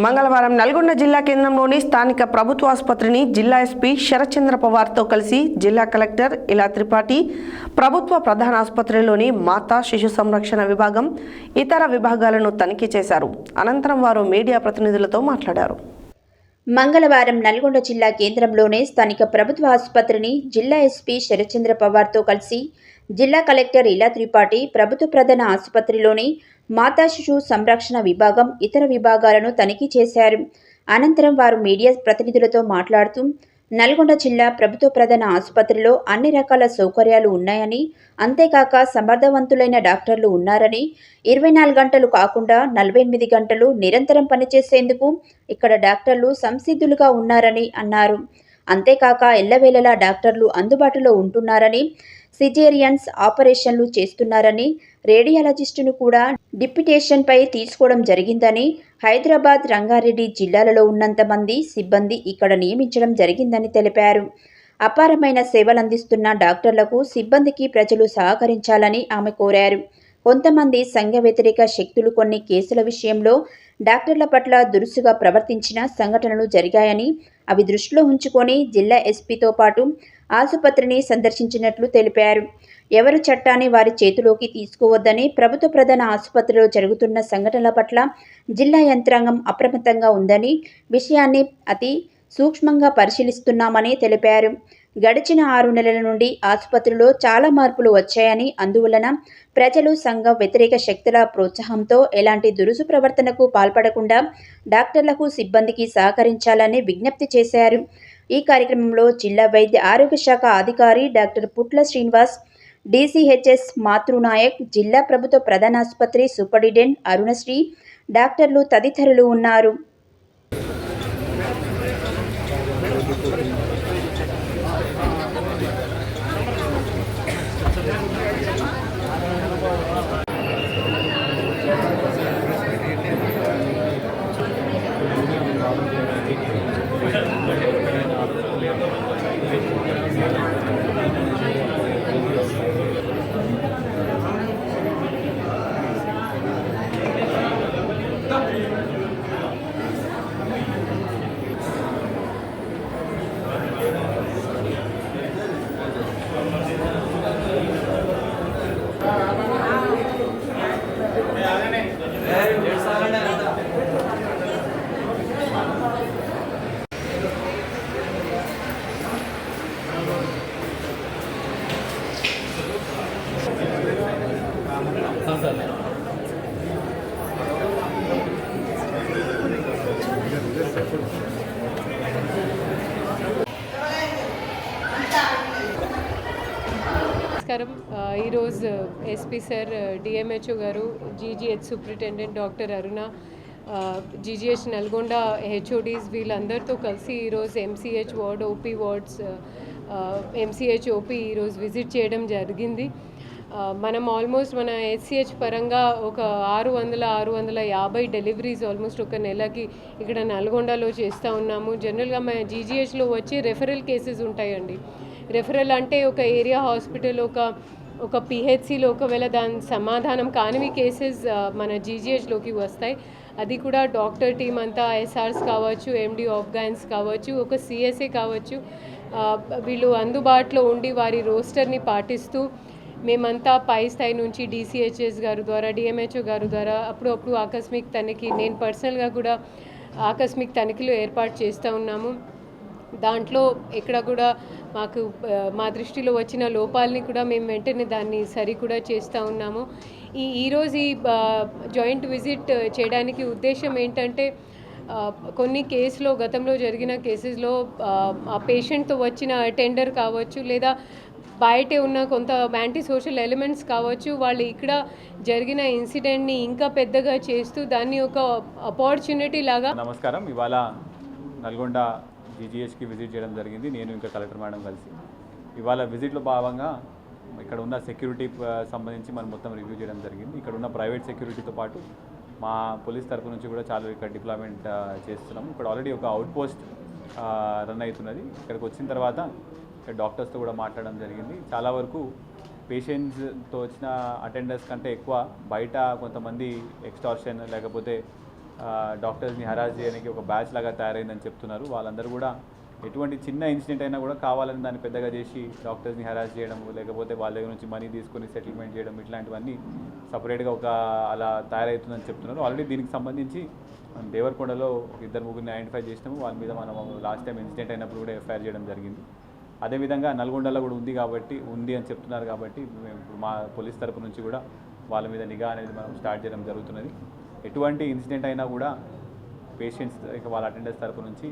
మంగళవారం నల్గొండ జిల్లా కేంద్రంలోని స్థానిక ప్రభుత్వ ఆసుపత్రిని జిల్లా ఎస్పీ శరత్చంద్ర పవార్తో కలిసి జిల్లా కలెక్టర్ ఇలా త్రిపాఠి, ప్రభుత్వ ప్రధాన ఆసుపత్రిలోని మాతా శిశు సంరక్షణ విభాగం, ఇతర విభాగాలను తనిఖీ చేశారు. అనంతరం వారు మీడియా ప్రతినిధులతో మాట్లాడారు. మంగళవారం నల్గొండ జిల్లా కేంద్రంలోని స్థానిక ప్రభుత్వ ఆసుపత్రిని జిల్లా ఎస్పీ శరత్చంద్ర పవార్తో కలిసి జిల్లా కలెక్టర్ ఇలా త్రిపాఠి, ప్రభుత్వ ప్రధాన ఆసుపత్రిలోని మాతా శిశు సంరక్షణ విభాగం, ఇతర విభాగాలను తనిఖీ చేశారు. అనంతరం వారు మీడియా ప్రతినిధులతో మాట్లాడుతూ నల్గొండ జిల్లా ప్రభుత్వ ప్రధాన ఆసుపత్రిలో అన్ని రకాల సౌకర్యాలు ఉన్నాయని, అంతేకాక సమర్థవంతులైన డాక్టర్లు ఉన్నారని, 24 గంటలు కాకుండా 48 గంటలు నిరంతరం పనిచేసేందుకు ఇక్కడ డాక్టర్లు సంసిద్ధులుగా ఉన్నారని అన్నారు. అంతేకాక ఎల్లవేళలా డాక్టర్లు అందుబాటులో ఉంటున్నారని, సిజేరియన్స్ ఆపరేషన్లు చేస్తున్నారని, రేడియాలజిస్టును కూడా డిప్యుటేషన్పై తీసుకోవడం జరిగిందని, హైదరాబాద్, రంగారెడ్డి జిల్లాలలో ఉన్నంత మంది సిబ్బంది ఇక్కడ నియమించడం జరిగిందని తెలిపారు. అపారమైన సేవలందిస్తున్న డాక్టర్లకు, సిబ్బందికి ప్రజలు సహకరించాలని ఆమె కోరారు. కొంతమంది సంఘ వ్యతిరేక శక్తులు కొన్ని కేసుల విషయంలో డాక్టర్ల పట్ల దురుసుగా ప్రవర్తించిన సంఘటనలు జరిగాయని, అవి దృష్టిలో ఉంచుకొని జిల్లా ఎస్పీతో పాటు ఆసుపత్రిని సందర్శించినట్లు తెలిపారు. ఎవరు చట్టాన్ని వారి చేతిలోకి తీసుకోవద్దని, ప్రభుత్వ ప్రధాన ఆసుపత్రిలో జరుగుతున్న సంఘటనల పట్ల జిల్లా యంత్రాంగం అప్రమత్తంగా ఉందని, విషయాన్ని అతి సూక్ష్మంగా పరిశీలిస్తున్నామని తెలిపారు. గడిచిన 6 నెలల నుండి ఆసుపత్రిలో చాలా మార్పులు వచ్చాయని, అందువలన ప్రజలు సంఘ వ్యతిరేక శక్తుల ప్రోత్సాహంతో ఎలాంటి దురుసు ప్రవర్తనకు పాల్పడకుండా డాక్టర్లకు, సిబ్బందికి సహకరించాలని విజ్ఞప్తి చేశారు. ఈ కార్యక్రమంలో జిల్లా వైద్య ఆరోగ్య శాఖ అధికారి డాక్టర్ పుట్ల శ్రీనివాస్, డీసీహెచ్ఎస్ మాతృనాయక్, జిల్లా ప్రభుత్వ ప్రధానాసుపత్రి సూపరింటెండెంట్ అరుణశ్రీ, డాక్టర్లు తదితరులు ఉన్నారు. నమస్కారం. ఈరోజు ఎస్పీ సార్, డిఎంహెచ్ఓ గారు, GGH superintendent doctor Aruna, GGH Nalgonda HODs వీళ్ళందరితో కలిసి ఈరోజు MCH ward, OP wards, MCH OP ఈరోజు విజిట్ చేయడం జరిగింది. మనం ఆల్మోస్ట్ మన హెచ్సిహెచ్ పరంగా ఒక 650 డెలివరీస్ ఆల్మోస్ట్ ఒక నెలకి ఇక్కడ నల్గొండలో చేస్తూ ఉన్నాము. జనరల్గా మన జీజీహెచ్లో వచ్చి రెఫరల్ కేసెస్ ఉంటాయండి. రెఫరల్ అంటే ఒక ఏరియా హాస్పిటల్, ఒక పిహెచ్సిలో ఒకవేళ దాని సమాధానం కానివి కేసెస్ మన జీజీహెచ్లోకి వస్తాయి. అది కూడా డాక్టర్ టీం అంతా ఎస్ఆర్స్ కావచ్చు, ఎండి ఆఫ్గాన్స్ కావచ్చు, ఒక సిఎస్ఏ కావచ్చు, వీళ్ళు అందుబాటులో ఉండి వారి రోస్టర్ని పాటిస్తూ మేమంతా పై స్థాయి నుంచి డీసీహెచ్ఎస్ గారి ద్వారా, డిఎంహెచ్ఓ గారి ద్వారా అప్పుడప్పుడు ఆకస్మిక తనిఖీ, నేను పర్సనల్గా కూడా ఆకస్మిక తనిఖీలు ఏర్పాటు చేస్తూ ఉన్నాము. దాంట్లో ఇక్కడ కూడా మా దృష్టిలో వచ్చిన లోపాలని కూడా మేము వెంటనే దాన్ని సరి కూడా చేస్తూ ఉన్నాము. ఈరోజు ఈ జాయింట్ విజిట్ చేయడానికి ఉద్దేశం ఏంటంటే, కొన్ని కేసులో గతంలో జరిగిన కేసెస్లో ఆ పేషెంట్తో వచ్చిన అటెండర్ కావచ్చు, లేదా బయటే ఉన్న కొంత యాంటీ సోషల్ ఎలిమెంట్స్ కావచ్చు, వాళ్ళు ఇక్కడ జరిగిన ఇన్సిడెంట్ని ఇంకా పెద్దగా చేస్తూ దాన్ని ఒక ఆపర్చునిటీ లాగా. నమస్కారం. ఇవాళ నల్గొండ జీజీహెచ్కి విజిట్ చేయడం జరిగింది, నేను ఇంకా కలెక్టర్ మేడం కలిసి. ఇవాళ విజిట్లో భాగంగా ఇక్కడ ఉన్న సెక్యూరిటీ సంబంధించి మనం మొత్తం రివ్యూ చేయడం జరిగింది. ఇక్కడ ఉన్న ప్రైవేట్ సెక్యూరిటీతో పాటు మా పోలీస్ తరఫు నుంచి కూడా చాలా ఇక్కడ డిప్లాయ్మెంట్ చేస్తున్నాము. ఇక్కడ ఆల్రెడీ ఒక అవుట్ పోస్ట్ రన్ అవుతున్నది. ఇక్కడికి వచ్చిన తర్వాత డాక్టర్స్తో కూడా మాట్లాడడం జరిగింది. చాలా వరకు పేషెంట్స్తో వచ్చిన అటెండర్స్ కంటే ఎక్కువ బయట కొంతమంది ఎక్స్టార్షన్ లేకపోతే డాక్టర్స్ని హరాస్ చేయడానికి ఒక బ్యాచ్ లాగా తయారైందని చెప్తున్నారు. వాళ్ళందరూ కూడా ఎటువంటి చిన్న ఇన్సిడెంట్ అయినా కూడా కావాలని దాన్ని పెద్దగా చేసి డాక్టర్స్ని హరాస్ చేయడం, లేకపోతే వాళ్ళ దగ్గర నుంచి మనీ తీసుకొని సెటిల్మెంట్ చేయడం, ఇట్లాంటివన్నీ సపరేట్గా ఒక అలా తయారవుతుందని చెప్తున్నారు. ఆల్రెడీ దీనికి సంబంధించి దేవరకొండలో 2-3 ఐడెంటిఫై చేసినాము. వాళ్ళ మీద మనం లాస్ట్ టైం ఇన్సిడెంట్ అయినప్పుడు కూడా ఎఫ్ఐఆర్ చేయడం జరిగింది. అదేవిధంగా నల్గొండలో కూడా ఉంది అని చెప్తున్నారు. కాబట్టి మా పోలీస్ తరపు నుంచి కూడా వాళ్ళ మీద నిఘా అనేది మనం స్టార్ట్ చేయడం జరుగుతున్నది. ఎటువంటి ఇన్సిడెంట్ అయినా కూడా పేషెంట్స్ వాళ్ళ అటెండర్స్ తరపు నుంచి